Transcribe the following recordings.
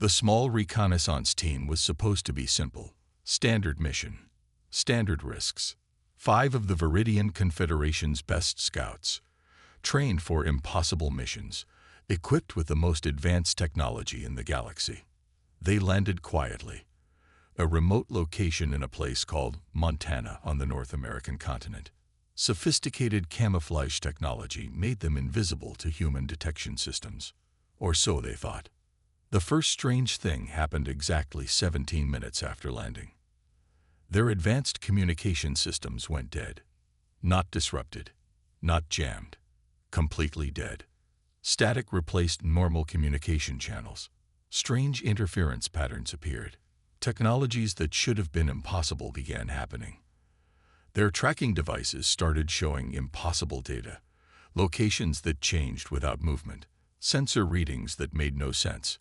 The small reconnaissance team was supposed to be simple. Standard mission. Standard risks. 5 of the Viridian Confederation's best scouts, trained for impossible missions, equipped with the most advanced technology in the galaxy. They landed quietly, a remote location in a place called Montana on the North American continent. Sophisticated camouflage technology made them invisible to human detection systems, or so they thought. The first strange thing happened exactly 17 minutes after landing. Their advanced communication systems went dead. Not disrupted, not jammed, completely dead. Static replaced normal communication channels. Strange interference patterns appeared. Technologies that should have been impossible began happening. Their tracking devices started showing impossible data, locations that changed without movement, sensor readings that made no sense.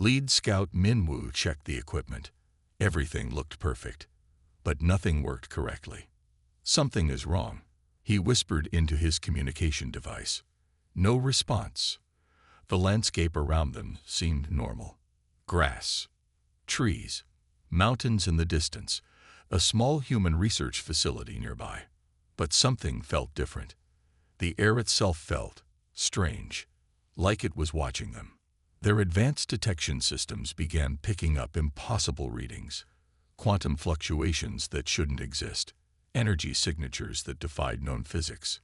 Lead scout Minwoo checked the equipment. Everything looked perfect, but nothing worked correctly. "Something is wrong," he whispered into his communication device. No response. The landscape around them seemed normal. Grass, trees, mountains in the distance, a small human research facility nearby. But something felt different. The air itself felt strange, like it was watching them. Their advanced detection systems began picking up impossible readings, quantum fluctuations that shouldn't exist, energy signatures that defied known physics.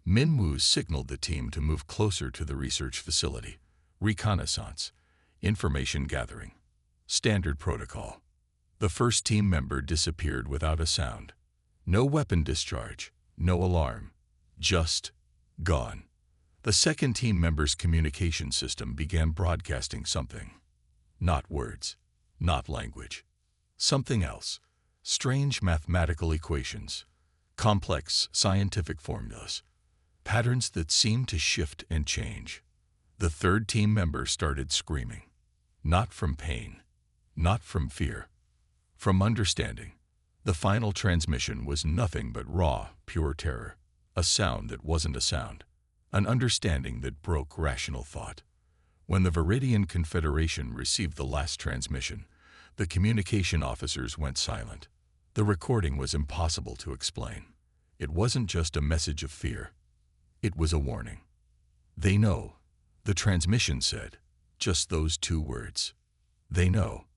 Minwoo signaled the team to move closer to the research facility. Reconnaissance, information gathering, standard protocol. The first team member disappeared without a sound. No weapon discharge, no alarm, just gone. The second team member's communication system began broadcasting something. Not words, not language. Something else. Strange mathematical equations, complex scientific formulas, patterns that seemed to shift and change. The third team member started screaming. Not from pain, not from fear, from understanding. The final transmission was nothing but raw, pure terror. A sound that wasn't a sound. An understanding that broke rational thought. When the Viridian Confederation received the last transmission, the communication officers went silent. The recording was impossible to explain. It wasn't just a message of fear. It was a warning. They know. The transmission said just those 2 words. They know.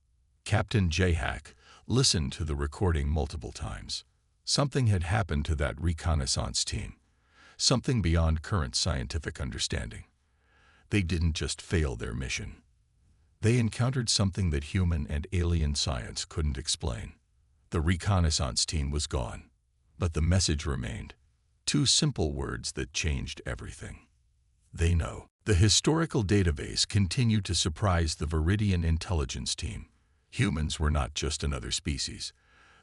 Captain J-Hack listened to the recording multiple times. Something had happened to that reconnaissance team. Something beyond current scientific understanding. They didn't just fail their mission. They encountered something that human and alien science couldn't explain. The reconnaissance team was gone, but the message remained. 2 simple words that changed everything. They know. The historical database continued to surprise the Viridian intelligence team. Humans were not just another species.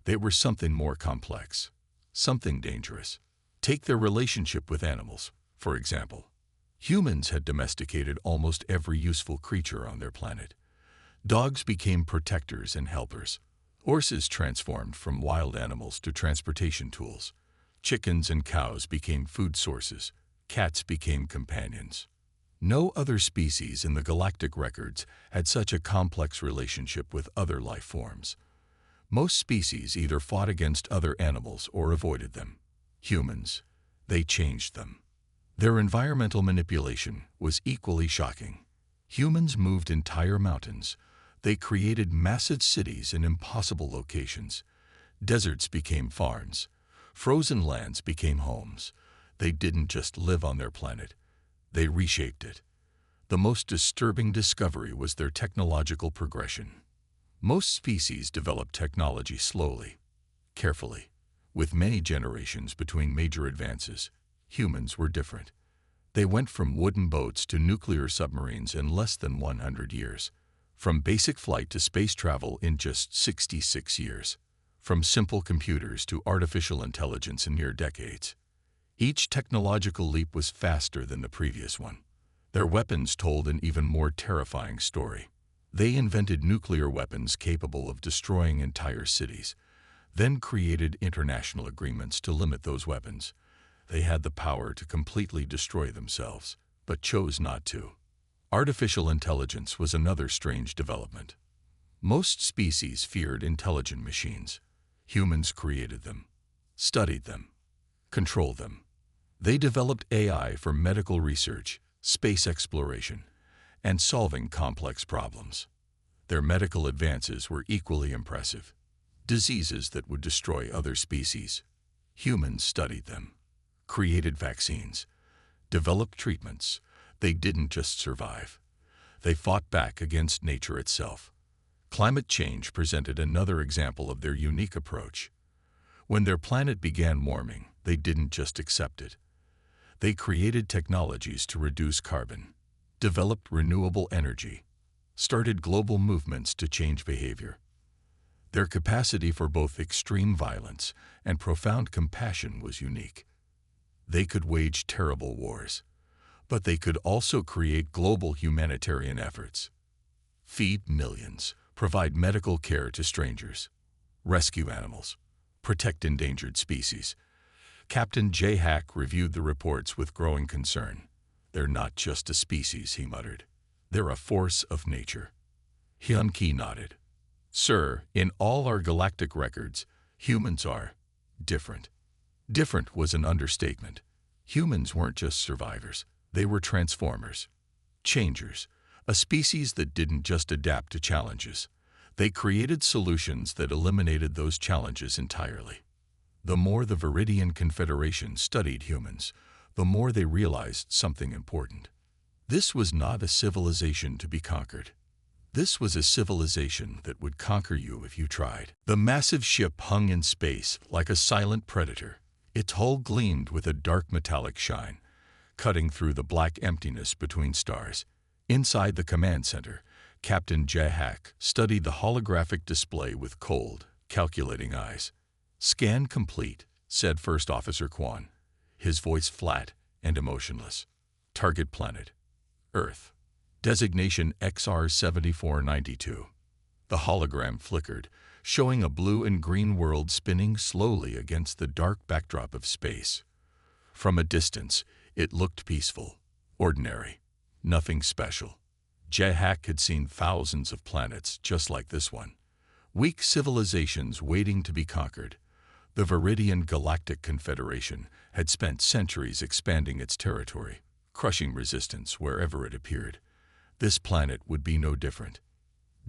They were something more complex, something dangerous. Take their relationship with animals, for example. Humans had domesticated almost every useful creature on their planet. Dogs became protectors and helpers. Horses transformed from wild animals to transportation tools. Chickens and cows became food sources. Cats became companions. No other species in the galactic records had such a complex relationship with other life forms. Most species either fought against other animals or avoided them. Humans, they changed them. Their environmental manipulation was equally shocking. Humans moved entire mountains. They created massive cities in impossible locations. Deserts became farms. Frozen lands became homes. They didn't just live on their planet. They reshaped it. The most disturbing discovery was their technological progression. Most species developed technology slowly, carefully. With many generations between major advances, humans were different. They went from wooden boats to nuclear submarines in less than 100 years, from basic flight to space travel in just 66 years, from simple computers to artificial intelligence in mere decades. Each technological leap was faster than the previous one. Their weapons told an even more terrifying story. They invented nuclear weapons capable of destroying entire cities, then created international agreements to limit those weapons. They had the power to completely destroy themselves, but chose not to. Artificial intelligence was another strange development. Most species feared intelligent machines. Humans created them, studied them, controlled them. They developed AI for medical research, space exploration, and solving complex problems. Their medical advances were equally impressive. Diseases that would destroy other species. Humans studied them, created vaccines, developed treatments. They didn't just survive. They fought back against nature itself. Climate change presented another example of their unique approach. When their planet began warming, they didn't just accept it. They created technologies to reduce carbon, developed renewable energy, started global movements to change behavior. Their capacity for both extreme violence and profound compassion was unique. They could wage terrible wars, but they could also create global humanitarian efforts. Feed millions, provide medical care to strangers, rescue animals, protect endangered species. Captain J. Hack reviewed the reports with growing concern. "They're not just a species," he muttered. "They're a force of nature." Hyun Ki nodded. "Sir, in all our galactic records, humans are different." Different was an understatement. Humans weren't just survivors. They were transformers, changers, a species that didn't just adapt to challenges. They created solutions that eliminated those challenges entirely. The more the Viridian Confederation studied humans, the more they realized something important. This was not a civilization to be conquered. This was a civilization that would conquer you if you tried. The massive ship hung in space like a silent predator. Its hull gleamed with a dark metallic shine, cutting through the black emptiness between stars. Inside the command center, Captain Jahak studied the holographic display with cold, calculating eyes. "Scan complete," said First Officer Kwan, his voice flat and emotionless. "Target planet, Earth. Designation XR7492. The hologram flickered, showing a blue and green world spinning slowly against the dark backdrop of space. From a distance, it looked peaceful, ordinary, nothing special. Jahak had seen thousands of planets just like this one. Weak civilizations waiting to be conquered. The Viridian Galactic Confederation had spent centuries expanding its territory, crushing resistance wherever it appeared. This planet would be no different.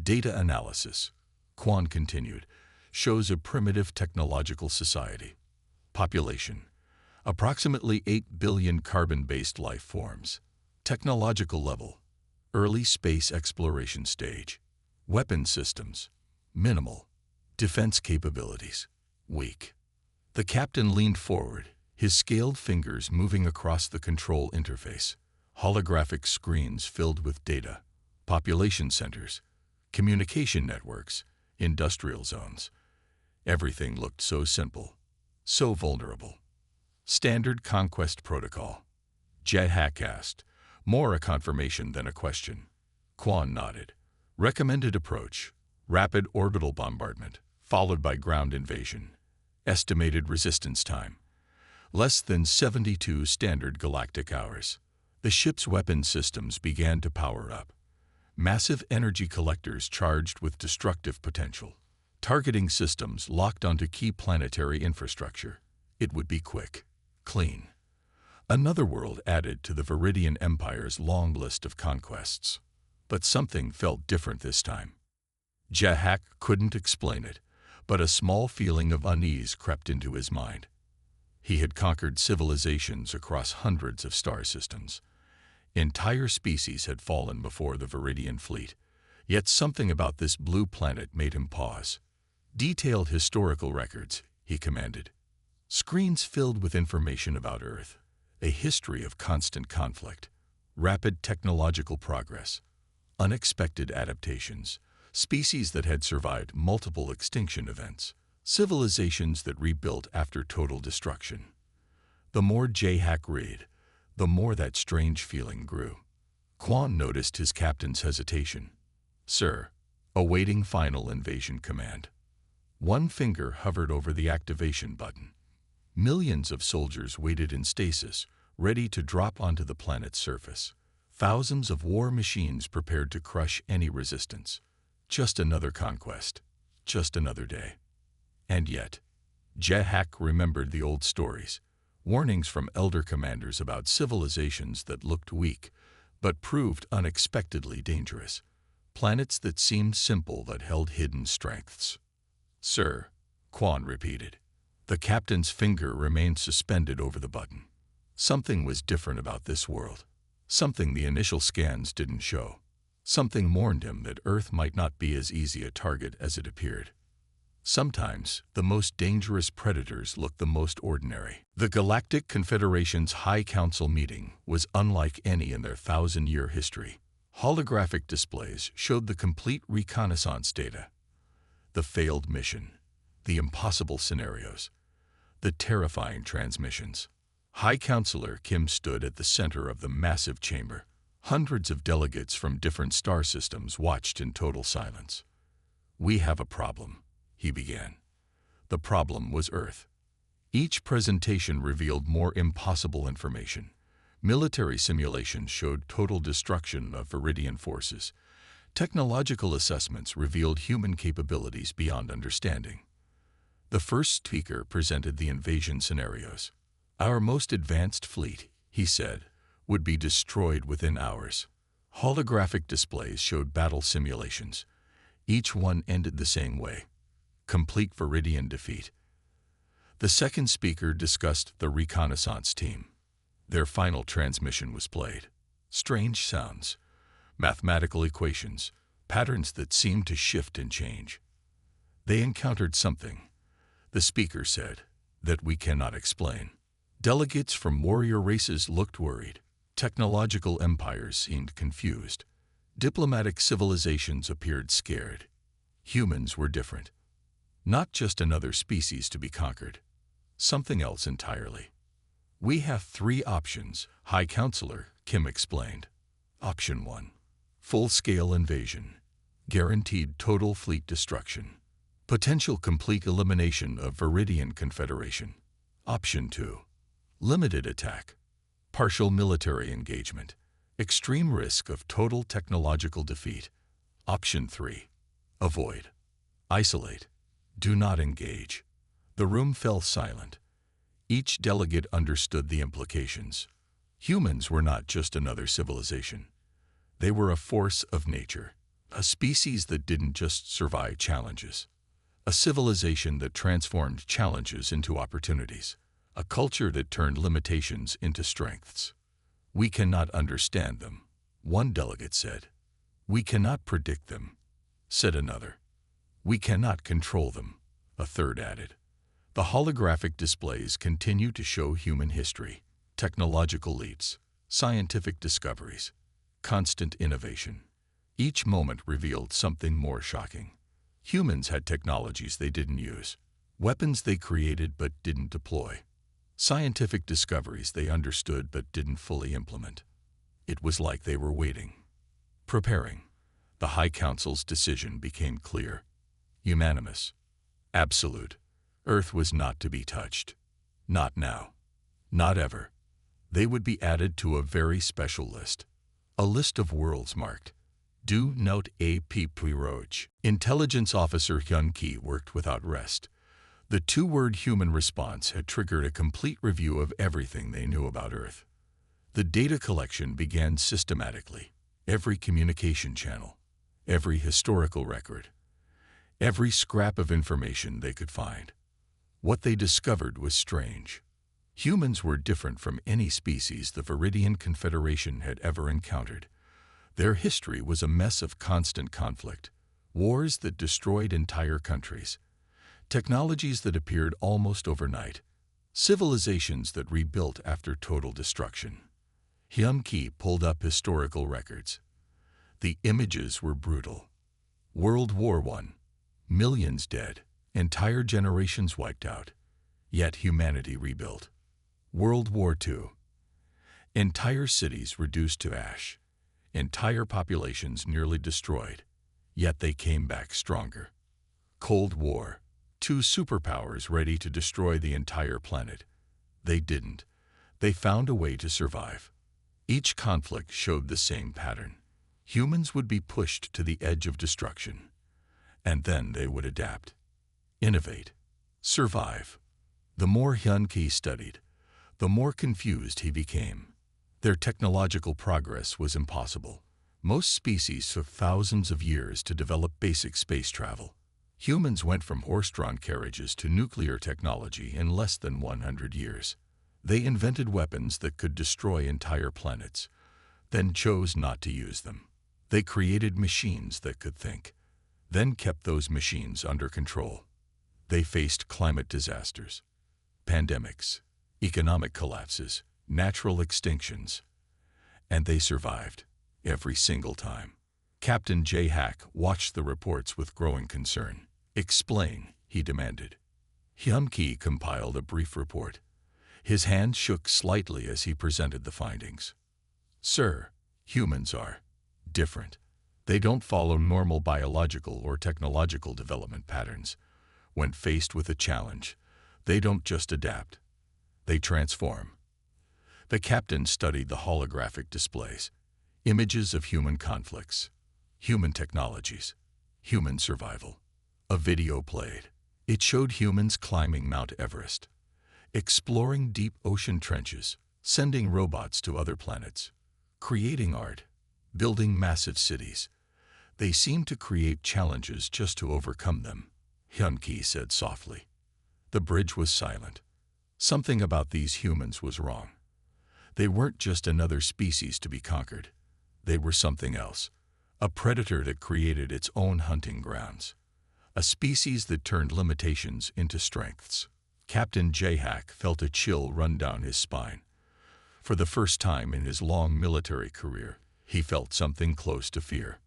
Data analysis, Kwan continued, shows a primitive technological society. Population, approximately 8 billion carbon-based life forms. Technological level, early space exploration stage. Weapon systems, minimal. Defense capabilities, weak. The captain leaned forward, his scaled fingers moving across the control interface. Holographic screens filled with data, population centers, communication networks, industrial zones. Everything looked so simple, so vulnerable. Standard conquest protocol. Jahak asked, more a confirmation than a question. Kwan nodded. Recommended approach, rapid orbital bombardment, followed by ground invasion. Estimated resistance time, less than 72 standard galactic hours. The ship's weapon systems began to power up. Massive energy collectors charged with destructive potential. Targeting systems locked onto key planetary infrastructure. It would be quick, clean. Another world added to the Viridian Empire's long list of conquests. But something felt different this time. Jahak couldn't explain it, but a small feeling of unease crept into his mind. He had conquered civilizations across hundreds of star systems. Entire species had fallen before the Viridian fleet, yet something about this blue planet made him pause. Detailed historical records, he commanded. Screens filled with information about Earth, a history of constant conflict, rapid technological progress, unexpected adaptations, species that had survived multiple extinction events, civilizations that rebuilt after total destruction. The more Jahak read, the more that strange feeling grew. Kwan noticed his captain's hesitation. "Sir, awaiting final invasion command." One finger hovered over the activation button. Millions of soldiers waited in stasis, ready to drop onto the planet's surface. Thousands of war machines prepared to crush any resistance. Just another conquest. Just another day. And yet, Jehak remembered the old stories, warnings from elder commanders about civilizations that looked weak, but proved unexpectedly dangerous. Planets that seemed simple that held hidden strengths. "Sir," Quan repeated. The captain's finger remained suspended over the button. Something was different about this world. Something the initial scans didn't show. Something warned him that Earth might not be as easy a target as it appeared. Sometimes, the most dangerous predators look the most ordinary. The Galactic Confederation's High Council meeting was unlike any in their 1,000-year history. Holographic displays showed the complete reconnaissance data. The failed mission, the impossible scenarios, the terrifying transmissions. High Counselor Kim stood at the center of the massive chamber. Hundreds of delegates from different star systems watched in total silence. "We have a problem," he began. The problem was Earth. Each presentation revealed more impossible information. Military simulations showed total destruction of Viridian forces. Technological assessments revealed human capabilities beyond understanding. The first speaker presented the invasion scenarios. "Our most advanced fleet," he said, "would be destroyed within hours." Holographic displays showed battle simulations. Each one ended the same way: complete Viridian defeat. The second speaker discussed the reconnaissance team. Their final transmission was played. Strange sounds, mathematical equations, patterns that seemed to shift and change. They encountered something, the speaker said, that we cannot explain. Delegates from warrior races looked worried. Technological empires seemed confused. Diplomatic civilizations appeared scared. Humans were different. Not just another species to be conquered. Something else entirely. "We have 3 options," High Counselor Kim explained. Option 1. Full-scale invasion. Guaranteed total fleet destruction. Potential complete elimination of Viridian Confederation. Option 2. Limited attack. Partial military engagement. Extreme risk of total technological defeat. Option 3. Avoid. Isolate. Do not engage. The room fell silent. Each delegate understood the implications. Humans were not just another civilization. They were a force of nature, a species that didn't just survive challenges, a civilization that transformed challenges into opportunities, a culture that turned limitations into strengths. "We cannot understand them," one delegate said. "We cannot predict them," said another. "We cannot control them," a third added. The holographic displays continue to show human history, technological leaps, scientific discoveries, constant innovation. Each moment revealed something more shocking. Humans had technologies they didn't use, weapons they created but didn't deploy, scientific discoveries they understood but didn't fully implement. It was like they were waiting, preparing. The High Council's decision became clear, unanimous, absolute. Earth was not to be touched. Not now. Not ever. They would be added to a very special list. A list of worlds marked "Do Not Approach." Intelligence Officer Hyun-Ki worked without rest. The 2-word human response had triggered a complete review of everything they knew about Earth. The data collection began systematically. Every communication channel, every historical record, every scrap of information they could find. What they discovered was strange. Humans were different from any species the Viridian Confederation had ever encountered. Their history was a mess of constant conflict, wars that destroyed entire countries, technologies that appeared almost overnight, civilizations that rebuilt after total destruction. Hyun-Ki pulled up historical records. The images were brutal. World War I, millions dead, entire generations wiped out, yet humanity rebuilt. World War II, entire cities reduced to ash, entire populations nearly destroyed, yet they came back stronger. Cold War, 2 superpowers ready to destroy the entire planet. They didn't. They found a way to survive. Each conflict showed the same pattern. Humans would be pushed to the edge of destruction, and then they would adapt, innovate, survive. The more Hyun-Ki studied, the more confused he became. Their technological progress was impossible. Most species took thousands of years to develop basic space travel. Humans went from horse-drawn carriages to nuclear technology in less than 100 years. They invented weapons that could destroy entire planets, then chose not to use them. They created machines that could think, then kept those machines under control. They faced climate disasters, pandemics, economic collapses, natural extinctions, and they survived every single time. Captain J-Hack watched the reports with growing concern. "Explain," he demanded. Hyun-Ki compiled a brief report. His hand shook slightly as he presented the findings. "Sir, humans are different. They don't follow normal biological or technological development patterns. When faced with a challenge, they don't just adapt. They transform." The captain studied the holographic displays, images of human conflicts, human technologies, human survival. A video played. It showed humans climbing Mount Everest, exploring deep ocean trenches, sending robots to other planets, creating art, building massive cities. They seemed to create challenges just to overcome them, Hyun-Ki said softly. The bridge was silent. Something about these humans was wrong. They weren't just another species to be conquered. They were something else, a predator that created its own hunting grounds, a species that turned limitations into strengths. Captain J-Hack felt a chill run down his spine. For the first time in his long military career, he felt something close to fear.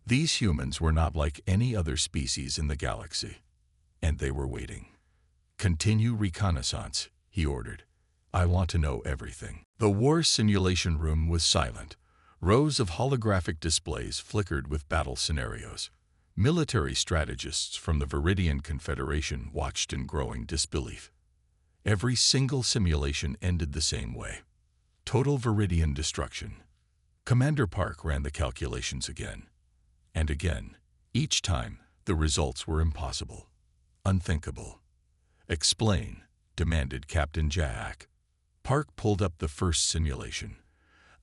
These humans were not like any other species in the galaxy, and they were waiting. "Continue reconnaissance," he ordered. "I want to know everything." The war simulation room was silent. Rows of holographic displays flickered with battle scenarios. Military strategists from the Viridian Confederation watched in growing disbelief. Every single simulation ended the same way. Total Viridian destruction. Commander Park ran the calculations again and again. Each time, the results were impossible, unthinkable. "Explain," demanded Captain J-Hack. Park pulled up the first simulation,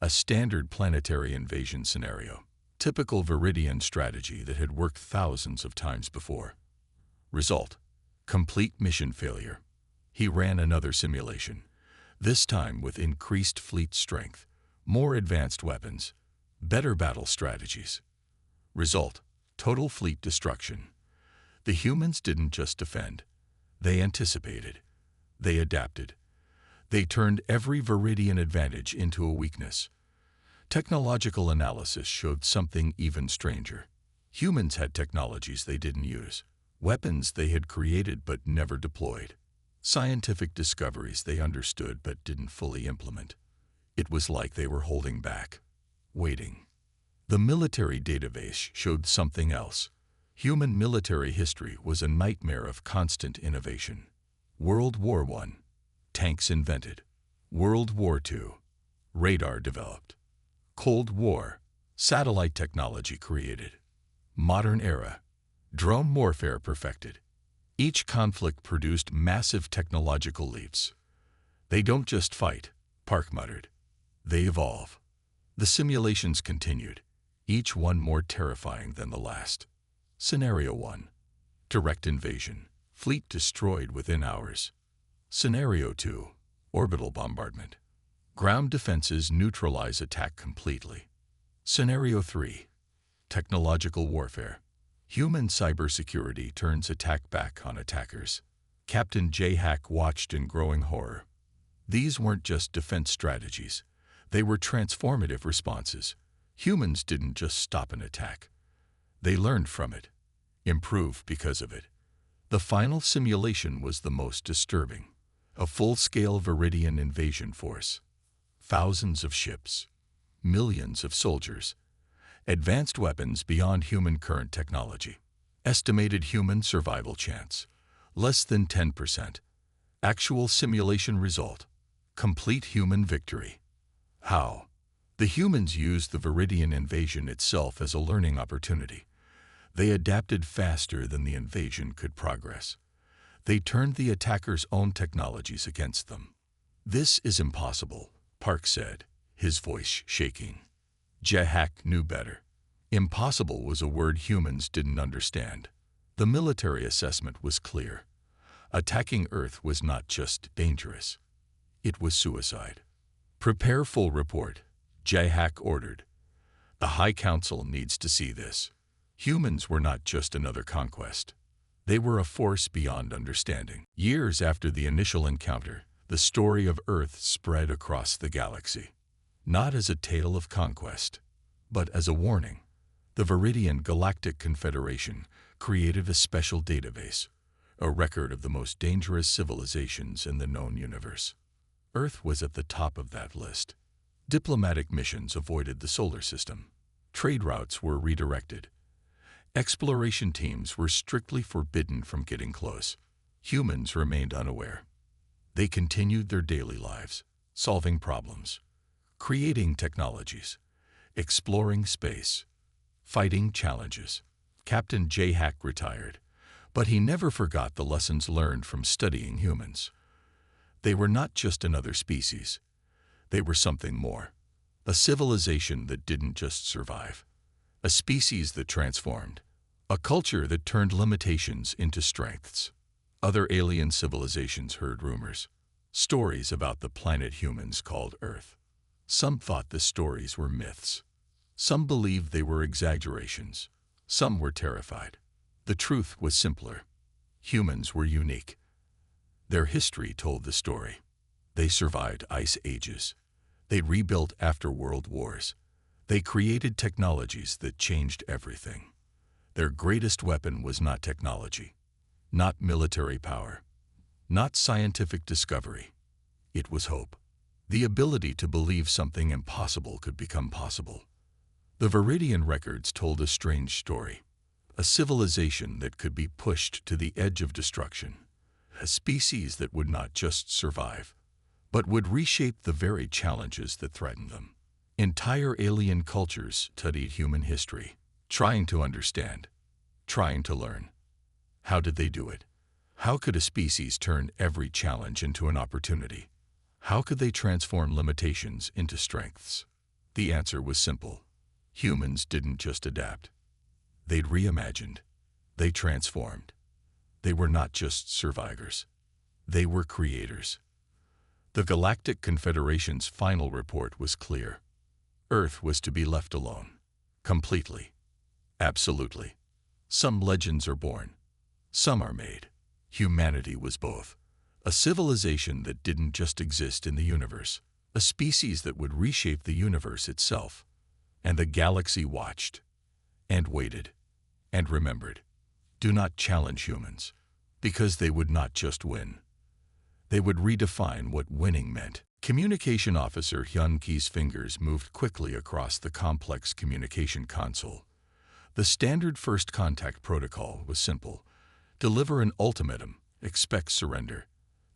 a standard planetary invasion scenario. Typical Viridian strategy that had worked thousands of times before. Result: complete mission failure. He ran another simulation, this time with increased fleet strength, more advanced weapons, better battle strategies. Result: total fleet destruction. The humans didn't just defend. They anticipated. They adapted. They turned every Viridian advantage into a weakness. Technological analysis showed something even stranger. Humans had technologies they didn't use, weapons they had created but never deployed, scientific discoveries they understood but didn't fully implement. It was like they were holding back, waiting. The military database showed something else. Human military history was a nightmare of constant innovation. World War I, tanks invented. World War II, radar developed. Cold War, satellite technology created. Modern era, drone warfare perfected. Each conflict produced massive technological leaps. "They don't just fight," Park muttered. "They evolve." The simulations continued, each one more terrifying than the last. Scenario 1. Direct invasion. Fleet destroyed within hours. Scenario 2. Orbital bombardment. Ground defenses neutralize attack completely. Scenario 3. Technological warfare. Human cybersecurity turns attack back on attackers. Captain J-Hack watched in growing horror. These weren't just defense strategies. They were transformative responses. Humans didn't just stop an attack. They learned from it, improved because of it. The final simulation was the most disturbing. A full-scale Viridian invasion force. Thousands of ships, millions of soldiers, advanced weapons beyond human current technology. Estimated human survival chance, less than 10%. Actual simulation result, complete human victory. How? The humans used the Viridian invasion itself as a learning opportunity. They adapted faster than the invasion could progress. They turned the attackers' own technologies against them. "This is impossible," Park said, his voice shaking. Jahak knew better. Impossible was a word humans didn't understand. The military assessment was clear. Attacking Earth was not just dangerous. It was suicide. "Prepare full report," Jahak ordered. "The High Council needs to see this." Humans were not just another conquest. They were a force beyond understanding. Years after the initial encounter, the story of Earth spread across the galaxy. Not as a tale of conquest, but as a warning. The Viridian Galactic Confederation created a special database, a record of the most dangerous civilizations in the known universe. Earth was at the top of that list. Diplomatic missions avoided the solar system. Trade routes were redirected. Exploration teams were strictly forbidden from getting close. Humans remained unaware. They continued their daily lives, solving problems, creating technologies, exploring space, fighting challenges. Captain Jahak retired, but he never forgot the lessons learned from studying humans. They were not just another species. They were something more. A civilization that didn't just survive. A species that transformed. A culture that turned limitations into strengths. Other alien civilizations heard rumors. Stories about the planet humans called Earth. Some thought the stories were myths. Some believed they were exaggerations. Some were terrified. The truth was simpler. Humans were unique. Their history told the story. They survived ice ages. They rebuilt after world wars. They created technologies that changed everything. Their greatest weapon was not technology, not military power, not scientific discovery. It was hope. The ability to believe something impossible could become possible. The Viridian records told a strange story. A civilization that could be pushed to the edge of destruction. A species that would not just survive, but would reshape the very challenges that threatened them. Entire alien cultures studied human history, trying to understand, trying to learn. How did they do it? How could a species turn every challenge into an opportunity? How could they transform limitations into strengths? The answer was simple. Humans didn't just adapt. They'd reimagined. They transformed. They were not just survivors. They were creators. The Galactic Confederation's final report was clear. Earth was to be left alone. Completely. Absolutely. Some legends are born. Some are made. Humanity was both. A civilization that didn't just exist in the universe. A species that would reshape the universe itself. And the galaxy watched. And waited. And remembered. Do not challenge humans. Because they would not just win. They would redefine what winning meant. Communication Officer Hyun-Ki's fingers moved quickly across the complex communication console. The standard first contact protocol was simple. Deliver an ultimatum, expect surrender.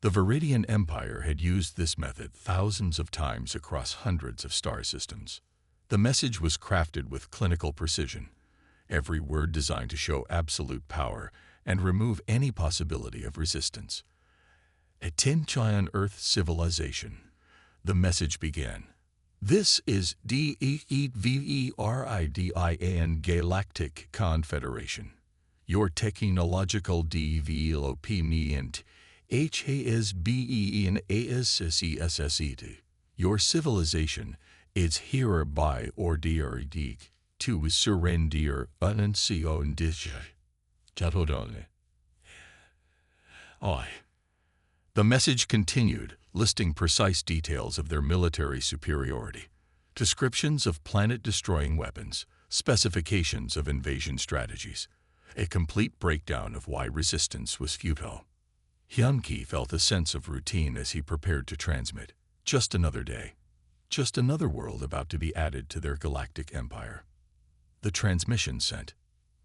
The Viridian Empire had used this method thousands of times across hundreds of star systems. The message was crafted with clinical precision, every word designed to show absolute power and remove any possibility of resistance. Attention Earth civilization. The message began. This is DEVERIDIAN Galactic Confederation. Your technological development HASBENASSESSET. Your civilization is hereby ordered to surrender unconditionally. The message continued, listing precise details of their military superiority, descriptions of planet-destroying weapons, specifications of invasion strategies, a complete breakdown of why resistance was futile. Hyun-Ki felt a sense of routine as he prepared to transmit. Just another day. Just another world about to be added to their galactic empire. The transmission sent.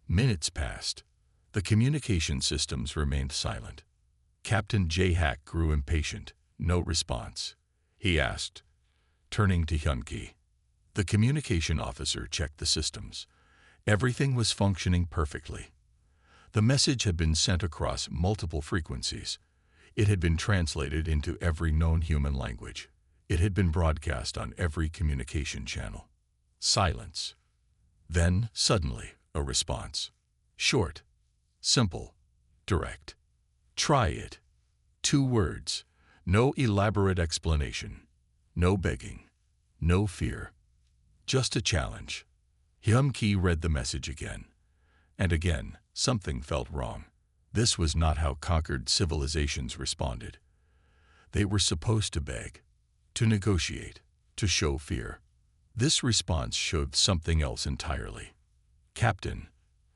Minutes passed. The communication systems remained silent. Captain Jahak grew impatient. No response. He asked, turning to Hyun-Ki. The communication officer checked the systems. Everything was functioning perfectly. The message had been sent across multiple frequencies. It had been translated into every known human language. It had been broadcast on every communication channel. Silence. Then, suddenly, a response. Short, simple, direct. Try it. 2 words. No elaborate explanation. No begging. No fear. Just a challenge. Hyum-ki read the message again. And again, something felt wrong. This was not how conquered civilizations responded. They were supposed to beg, to negotiate, to show fear. This response showed something else entirely. "Captain,"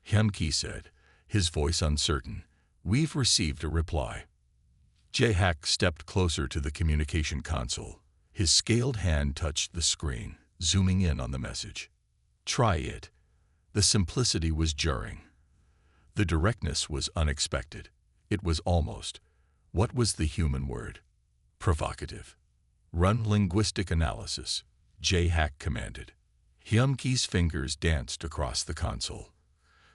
Hyum-ki said, his voice uncertain, "we've received a reply." Jae-hak stepped closer to the communication console. His scaled hand touched the screen, zooming in on the message. "Try it." The simplicity was jarring. The directness was unexpected. It was almost, what was the human word? Provocative. "Run linguistic analysis," Jae-hak commanded. Hyum-ki's fingers danced across the console.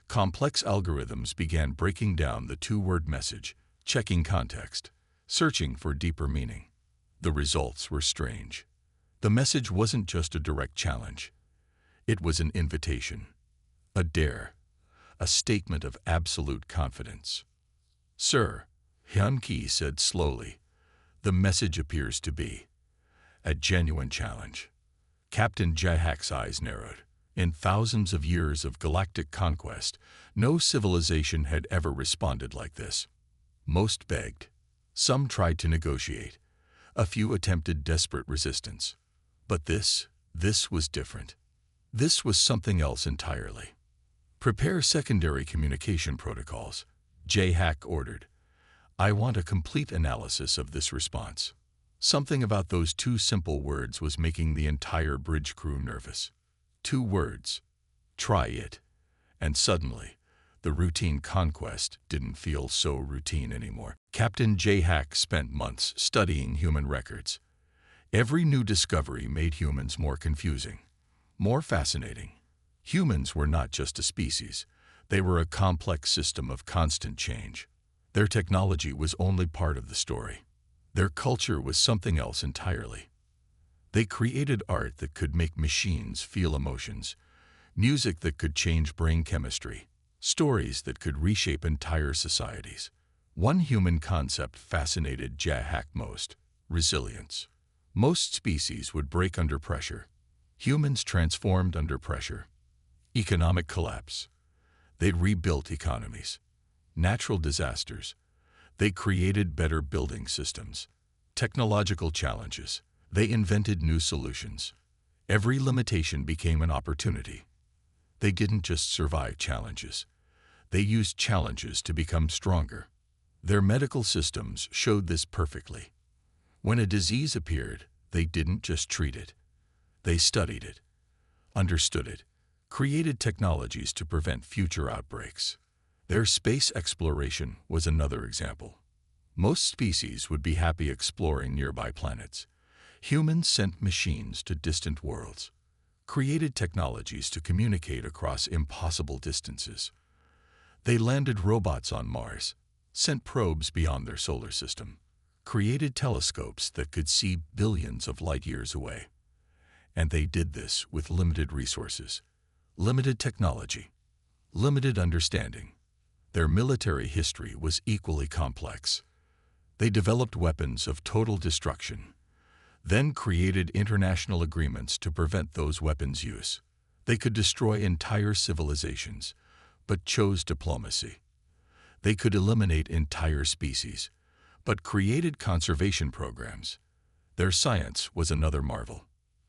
Complex algorithms began breaking down the 2-word message, checking context, searching for deeper meaning. The results were strange. The message wasn't just a direct challenge. It was an invitation, a dare, a statement of absolute confidence. "Sir," Hyum-ki said slowly, "the message appears to be a genuine challenge." Captain Jae-hak's eyes narrowed. In thousands of years of galactic conquest, no civilization had ever responded like this. Most begged. Some tried to negotiate. A few attempted desperate resistance. But this was different. This was something else entirely. "Prepare secondary communication protocols," Jae-hak ordered. "I want a complete analysis of this response." Something about those 2 simple words was making the entire bridge crew nervous. 2 words. Try it. And suddenly, the routine conquest didn't feel so routine anymore. Captain Jae-hak spent months studying human records. Every new discovery made humans more confusing, more fascinating. Humans were not just a species. They were a complex system of constant change. Their technology was only part of the story. Their culture was something else entirely. They created art that could make machines feel emotions, music that could change brain chemistry, stories that could reshape entire societies. One human concept fascinated Jae-hak most: resilience. Most species would break under pressure. Humans transformed under pressure. Economic collapse. They rebuilt economies. Natural disasters. They created better building systems. Technological challenges. They invented new solutions. Every limitation became an opportunity. They didn't just survive challenges. They used challenges to become stronger. Their medical systems showed this perfectly. When a disease appeared, they didn't just treat it. They studied it, understood it, created technologies to prevent future outbreaks. Their space exploration was another example. Most species would be happy exploring nearby planets. Humans sent machines to distant worlds, created technologies to communicate across impossible distances. They landed robots on Mars, sent probes beyond their solar system, created telescopes that could see billions of light years away. And they did this with limited resources, limited technology, limited understanding. Their military history was equally complex. They developed weapons of total destruction, then created international agreements to prevent those weapons' use. They could destroy entire civilizations, but chose diplomacy. They could eliminate entire species, but created conservation programs. Their science was another marvel.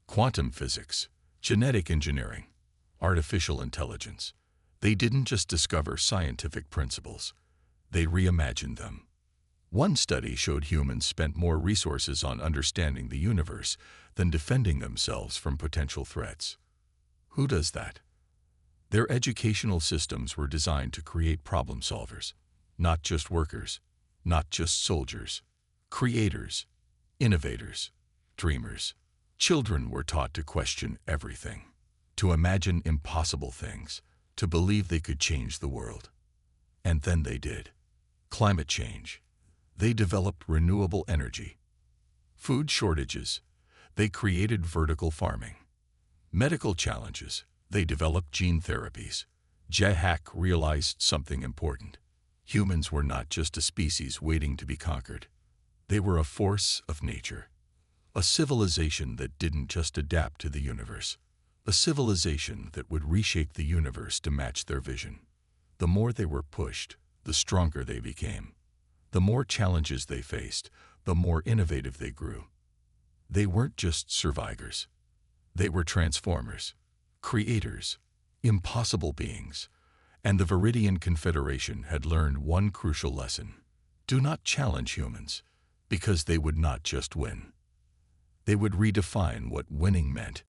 Quantum physics, genetic engineering, artificial intelligence. They didn't just discover scientific principles, they reimagined them. One study showed humans spent more resources on understanding the universe than defending themselves from potential threats. Who does that? Their educational systems were designed to create problem solvers, not just workers, not just soldiers, creators, innovators, dreamers. Children were taught to question everything, to imagine impossible things, to believe they could change the world. And then they did. Climate change. They developed renewable energy. Food shortages. They created vertical farming. Medical challenges. They developed gene therapies. Jahak realized something important. Humans were not just a species waiting to be conquered. They were a force of nature. A civilization that didn't just adapt to the universe. A civilization that would reshape the universe to match their vision. The more they were pushed, the stronger they became. The more challenges they faced, the more innovative they grew. They weren't just survivors. They were transformers, creators, impossible beings. And the Viridian Confederation had learned one crucial lesson. Do not challenge humans, because they would not just win. They would redefine what winning meant.